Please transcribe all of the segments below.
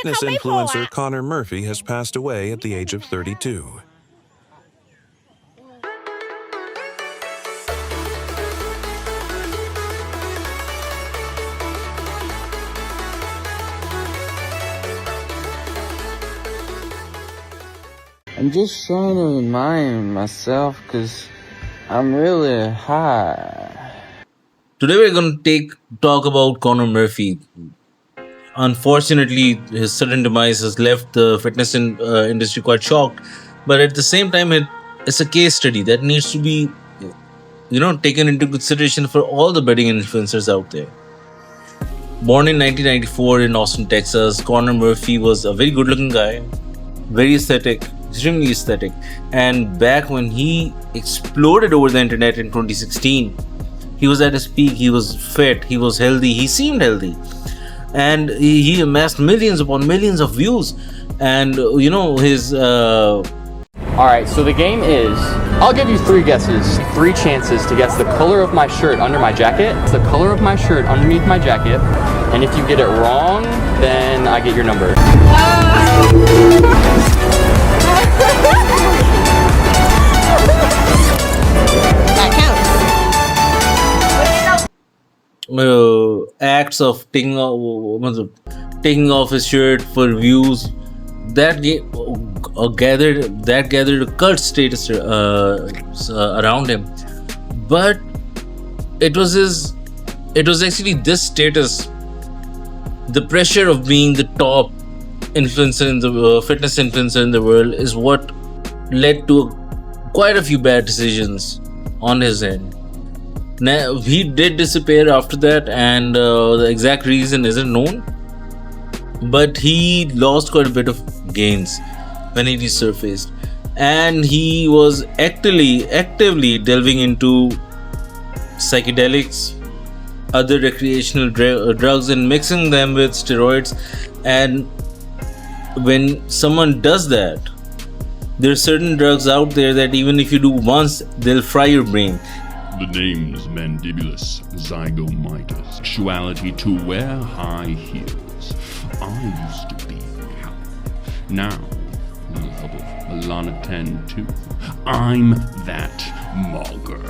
Fitness influencer Conor Murphy has passed away at the age of 32. I'm just trying to remind myself because I'm really high. Today we're going to talk about Conor Murphy. Unfortunately, his sudden demise has left the fitness industry quite shocked. But at the same time, it's a case study that needs to be, taken into consideration for all the betting influencers out there. Born in 1994 in Austin, Texas, Conor Murphy was a very good-looking guy, very aesthetic, extremely aesthetic. And back when he exploded over the internet in 2016, he was at his peak, he was fit, he was healthy, he seemed healthy. And he amassed millions upon millions of views. And, his... Alright, so the game is, I'll give you 3 guesses, 3 chances to guess the color of my shirt under my jacket, the color of my shirt underneath my jacket, and if you get it wrong, then I get your number. Acts of taking off his shirt for views that gathered a cult status around him. But it was actually this status, the pressure of being the top influencer in the fitness influencer in the world, is what led to quite a few bad decisions on his end. Now, he did disappear after that, and the exact reason isn't known. But he lost quite a bit of gains when he resurfaced, and he was actively delving into psychedelics, other recreational drugs, and mixing them with steroids. And when someone does that, there are certain drugs out there that even if you do once, they'll fry your brain. The name's mandibulus zygomatus. Sexuality to wear high heels. I used to be coward. Now, with the help of Melanotan 2, I'm that mogger.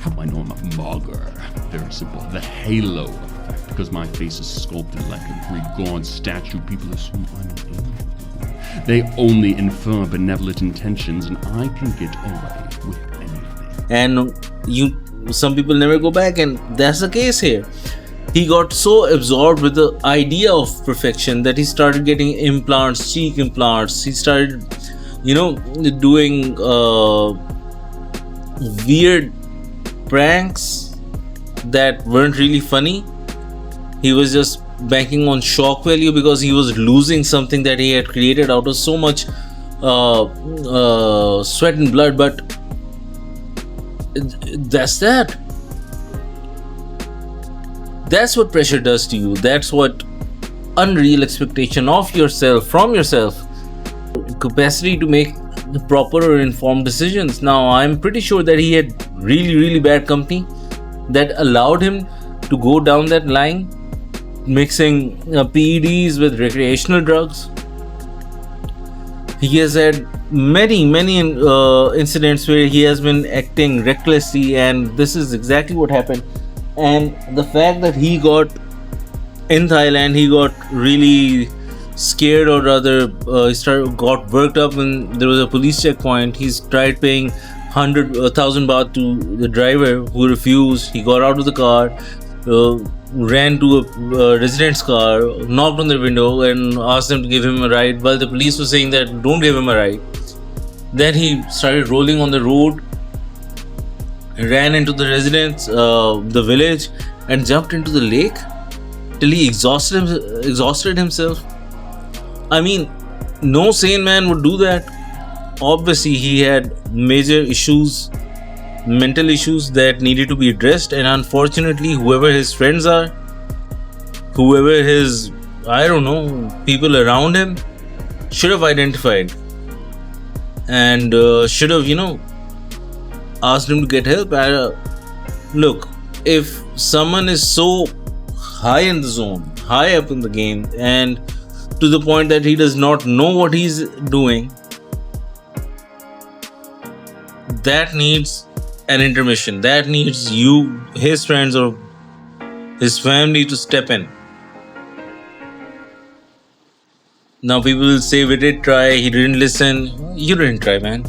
How do I know I'm a mogger? Very simple. The halo effect. Because my face is sculpted like a Greek god statue, people assume I'm an alien. They only infer benevolent intentions, and I can get away with anything. And some people never go back, and that's the case here. He got so absorbed with the idea of perfection that he started getting implants, cheek implants. He started, doing weird pranks that weren't really funny. He was just banking on shock value because he was losing something that he had created out of so much sweat and blood. But that's that. That's what pressure does to you. That's what unreal expectation of yourself, from yourself, capacity to make the proper or informed decisions. Now, I'm pretty sure that he had really bad company that allowed him to go down that line, mixing PEDs with recreational drugs. He has had many incidents where he has been acting recklessly, and this is exactly what happened. And the fact that he got in Thailand, he got really scared, or rather got worked up when there was a police checkpoint. He's tried paying 1,000 baht to the driver who refused. He got out of the car, ran to a resident's car, knocked on their window and asked them to give him a ride, while the police were saying that don't give him a ride. Then he started rolling on the road, ran into the residents, the village, and jumped into the lake till he exhausted himself. I mean, no sane man would do that. Obviously, he had major issues, mental issues that needed to be addressed, and unfortunately, whoever his friends are, whoever his, people around him, should have identified and should have, asked him to get help. Look, if someone is so high in the zone, high up in the game, and to the point that he does not know what he's doing, that needs an intermission. That needs you, his friends, or his family to step in. Now, people will say, we did try, he didn't listen. You didn't try, man.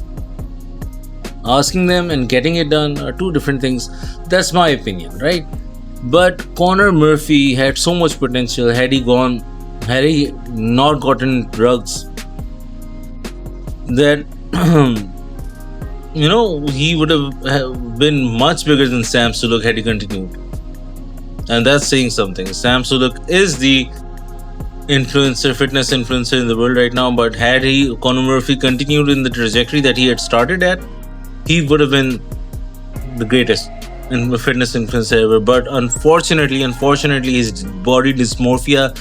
Asking them and getting it done are two different things. That's my opinion, right? But Conor Murphy had so much potential. Had he not gotten drugs, that he would have been much bigger than Sam Sulek had he continued. And that's saying something. Sam Sulek is the fitness influencer in the world right now. But had Conor Murphy continued in the trajectory that he had started at, he would have been the greatest fitness influencer ever. But unfortunately, his body dysmorphia,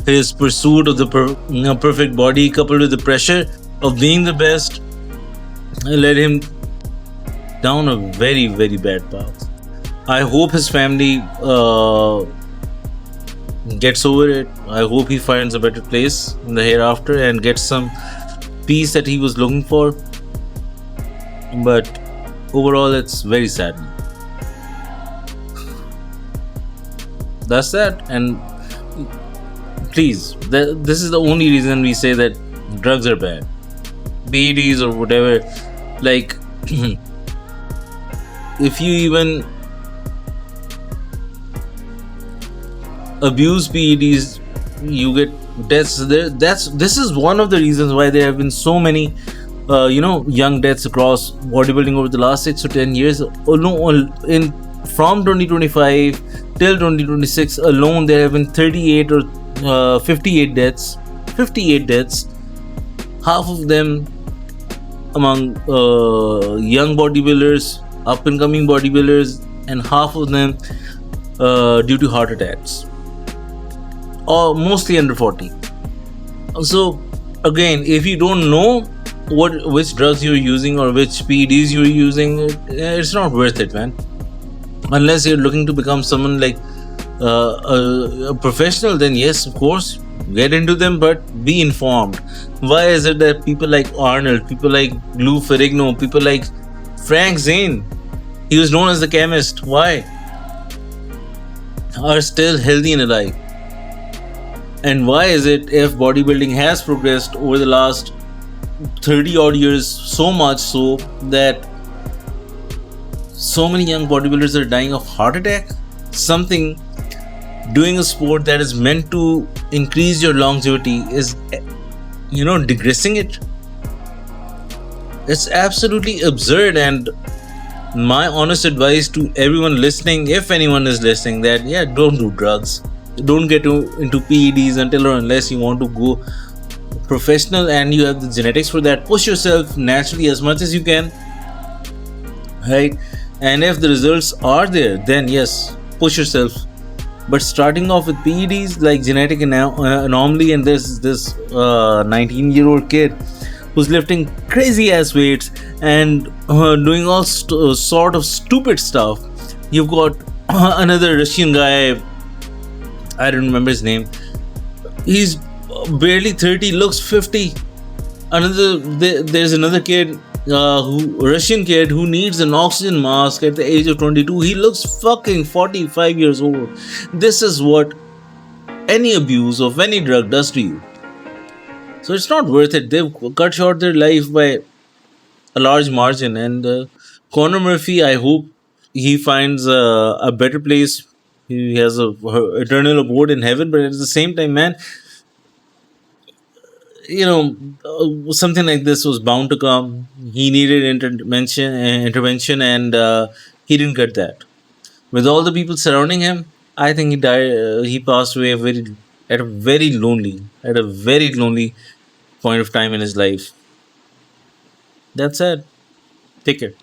his pursuit of the perfect body, coupled with the pressure of being the best, led him down a very, very bad path. I hope his family gets over it. I hope he finds a better place in the hereafter and gets some peace that he was looking for. But overall, it's very sad. That's that. And please, this is the only reason we say that drugs are bad. PEDs or whatever. Like, if you even abuse PEDs, you get deaths. This is one of the reasons why there have been so many young deaths across bodybuilding over the last 6 to 10 years. From 2025 till 2026 alone, there have been 38 or 58 deaths. 58 deaths. Half of them among young bodybuilders, up and coming bodybuilders, and half of them due to heart attacks, or mostly under 40. So again, if you don't know which drugs you're using or which PEDs you're using, it's not worth it, man. Unless you're looking to become someone like a professional, then yes, of course, get into them, but be informed. Why is it that people like Arnold, people like Lou Ferrigno, people like Frank Zane, he was known as the chemist, why, are still healthy and alive? And why is it, if bodybuilding has progressed over the last 30 odd years, so much so that so many young bodybuilders are dying of heart attack, doing a sport that is meant to increase your longevity is, digressing it? It's absolutely absurd. And my honest advice to everyone listening, if anyone is listening, that don't do drugs, don't get into PEDs until or unless you want to go professional and you have the genetics for that. Push yourself naturally as much as you can, right? And if the results are there, then yes, push yourself. But starting off with PEDs, like genetic anomaly, and this 19-year-old kid who's lifting crazy ass weights and doing all sort of stupid stuff. You've got another Russian guy, I don't remember his name. He's barely 30, looks 50. There's another kid, Russian kid, who needs an oxygen mask at the age of 22. He looks fucking 45 years old. This is what any abuse of any drug does to you. So it's not worth it. They've cut short their life by a large margin. And Conor Murphy, I hope he finds a better place. He has a eternal abode in heaven. But at the same time, man, something like this was bound to come. He needed intervention, and he didn't get that. With all the people surrounding him, I think he died. He passed away at a very lonely point of time in his life. That's it. Take care.